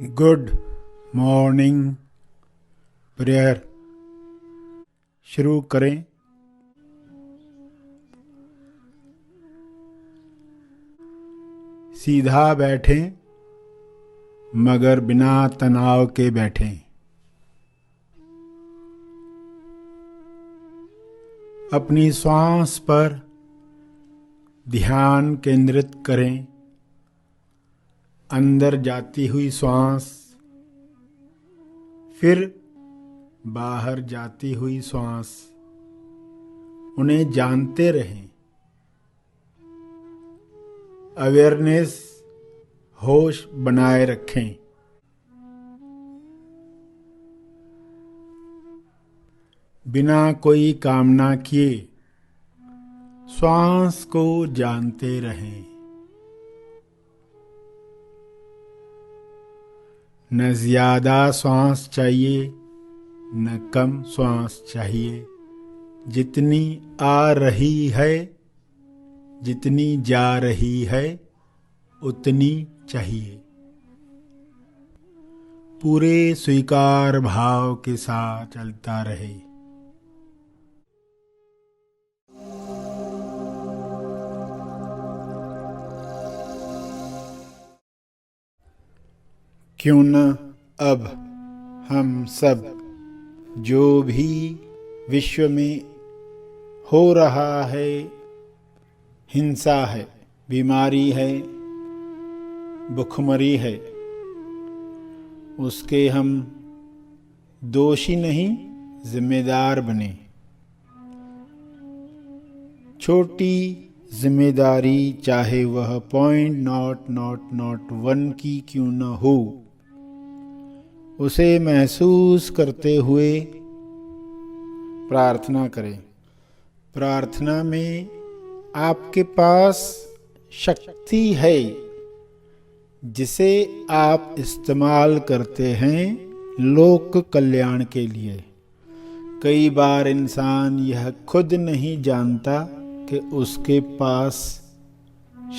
Good morning prayer शुरू करें। सीधा बैठें मगर बिना तनाव के बैठें। अपनी श्वास पर ध्यान केंद्रित करें। अंदर जाती हुई श्वास, फिर बाहर जाती हुई श्वास, उन्हें जानते रहें। अवेयरनेस, होश बनाए रखें। बिना कोई कामना किए श्वास को जानते रहें। न ज्यादा श्वास चाहिए न कम श्वास चाहिए। जितनी आ रही है, जितनी जा रही है, उतनी चाहिए। पूरे स्वीकार भाव के साथ चलता रहे। क्यों न अब हम सब जो भी विश्व में हो रहा है, हिंसा है, बीमारी है, भुखमरी है, उसके हम दोषी नहीं जिम्मेदार बने। छोटी जिम्मेदारी चाहे वह 0.0001 की क्यों न हो, उसे महसूस करते हुए प्रार्थना करें। प्रार्थना में आपके पास शक्ति है जिसे आप इस्तेमाल करते हैं लोक कल्याण के लिए। कई बार इंसान यह खुद नहीं जानता कि उसके पास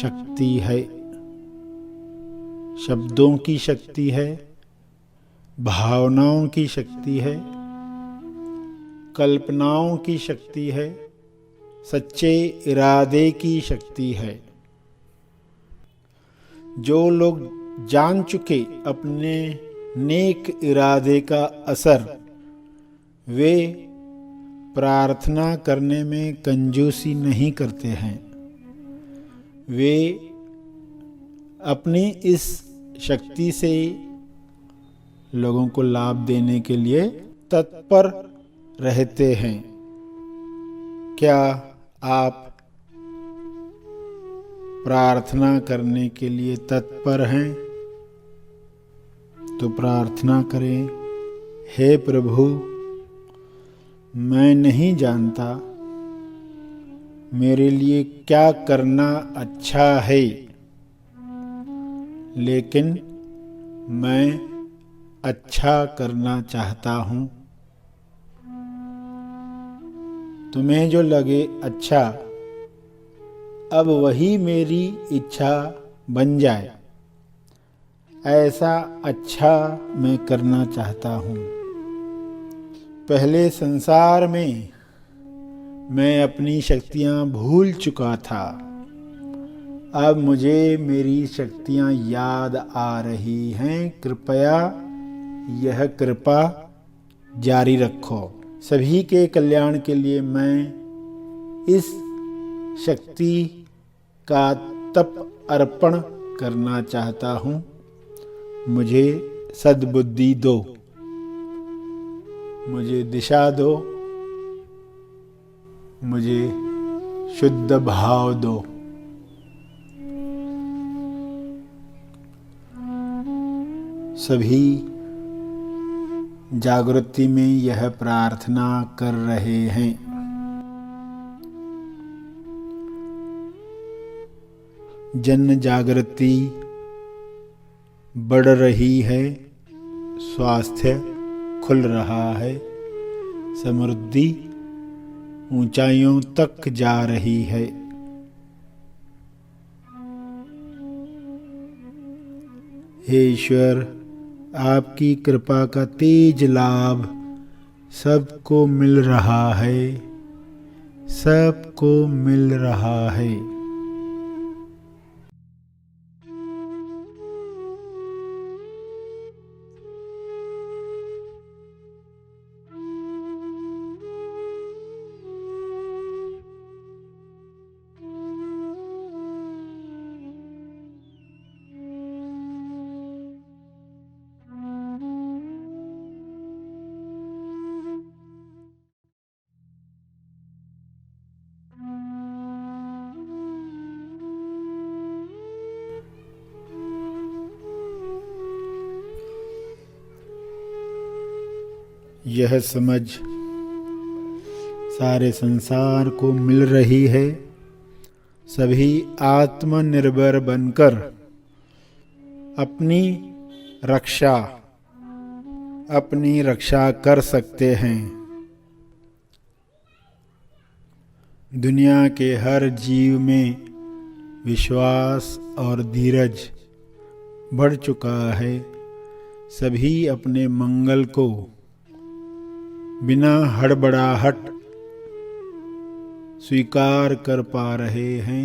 शक्ति है। शब्दों की शक्ति है, भावनाओं की शक्ति है, कल्पनाओं की शक्ति है, सच्चे इरादे की शक्ति है। जो लोग जान चुके अपने नेक इरादे का असर, वे प्रार्थना करने में कंजूसी नहीं करते हैं। वे अपनी इस शक्ति से लोगों को लाभ देने के लिए तत्पर रहते हैं। क्या आप प्रार्थना करने के लिए तत्पर हैं? तो प्रार्थना करें। हे प्रभु, मैं नहीं जानता मेरे लिए क्या करना अच्छा है, लेकिन मैं अच्छा करना चाहता हूँ। तुम्हें जो लगे अच्छा, अब वही मेरी इच्छा बन जाए। ऐसा अच्छा मैं करना चाहता हूँ। पहले संसार में मैं अपनी शक्तियाँ भूल चुका था। अब मुझे मेरी शक्तियाँ याद आ रही हैं। कृपया यह कृपा जारी रखो। सभी के कल्याण के लिए मैं इस शक्ति का तप अर्पण करना चाहता हूँ। मुझे सद्बुद्धि दो, मुझे दिशा दो, मुझे शुद्ध भाव दो। सभी जागृति में यह प्रार्थना कर रहे हैं। जन जागृति बढ़ रही है, स्वास्थ्य खुल रहा है, समृद्धि ऊंचाइयों तक जा रही है। हे ईश्वर, आपकी कृपा का तेज लाभ सबको मिल रहा है, सबको मिल रहा है। यह समझ सारे संसार को मिल रही है। सभी आत्मनिर्भर बनकर अपनी रक्षा कर सकते हैं। दुनिया के हर जीव में विश्वास और धीरज बढ़ चुका है। सभी अपने मंगल को बिना हड़बड़ाहट स्वीकार कर पा रहे हैं,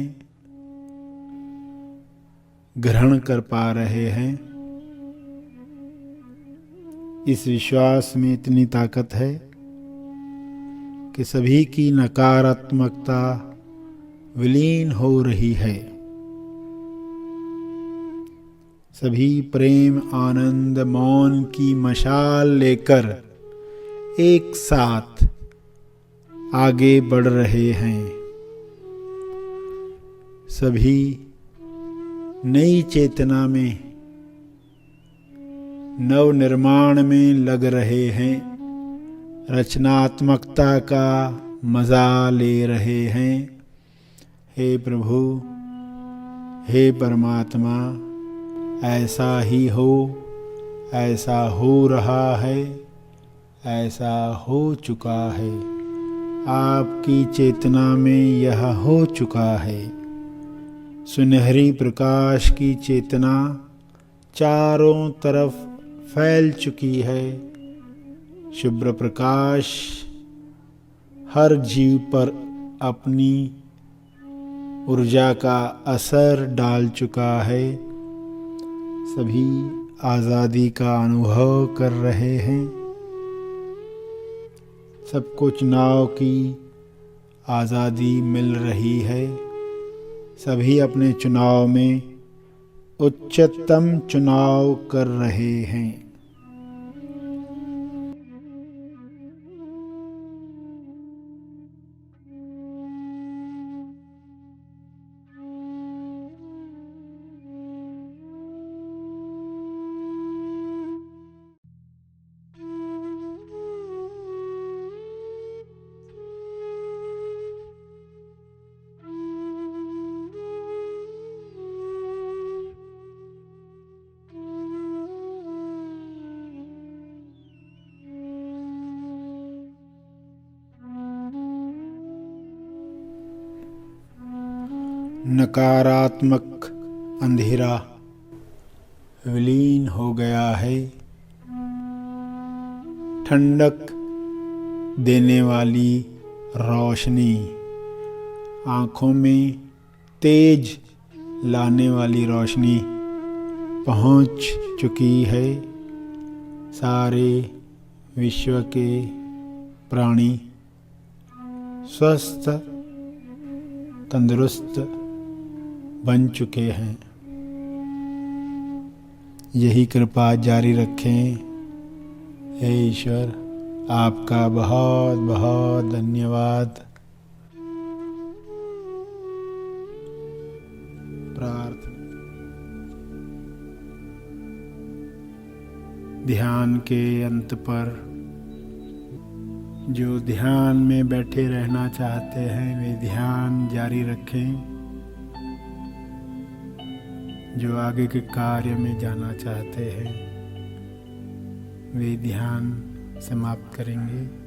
ग्रहण कर पा रहे हैं। इस विश्वास में इतनी ताकत है कि सभी की नकारात्मकता विलीन हो रही है। सभी प्रेम, आनंद, मौन की मशाल लेकर एक साथ आगे बढ़ रहे हैं। सभी नई चेतना में, नव निर्माण में लग रहे हैं। रचनात्मकता का मजा ले रहे हैं। हे प्रभु, हे परमात्मा, ऐसा ही हो, ऐसा हो रहा है, ऐसा हो चुका है। आपकी चेतना में यह हो चुका है। सुनहरी प्रकाश की चेतना चारों तरफ फैल चुकी है। शुभ्र प्रकाश हर जीव पर अपनी ऊर्जा का असर डाल चुका है। सभी आज़ादी का अनुभव कर रहे हैं। सबको चुनाव की आज़ादी मिल रही है। सभी अपने चुनाव में उच्चतम चुनाव कर रहे हैं। नकारात्मक अंधेरा विलीन हो गया है। ठंडक देने वाली रोशनी, आँखों में तेज लाने वाली रोशनी पहुँच चुकी है। सारे विश्व के प्राणी स्वस्थ, तंदुरुस्त बन चुके हैं। यही कृपा जारी रखें। हे ईश्वर, आपका बहुत बहुत धन्यवाद। प्रार्थना। ध्यान के अंत पर जो ध्यान में बैठे रहना चाहते हैं वे ध्यान जारी रखें। जो आगे के कार्य में जाना चाहते हैं वे ध्यान समाप्त करेंगे।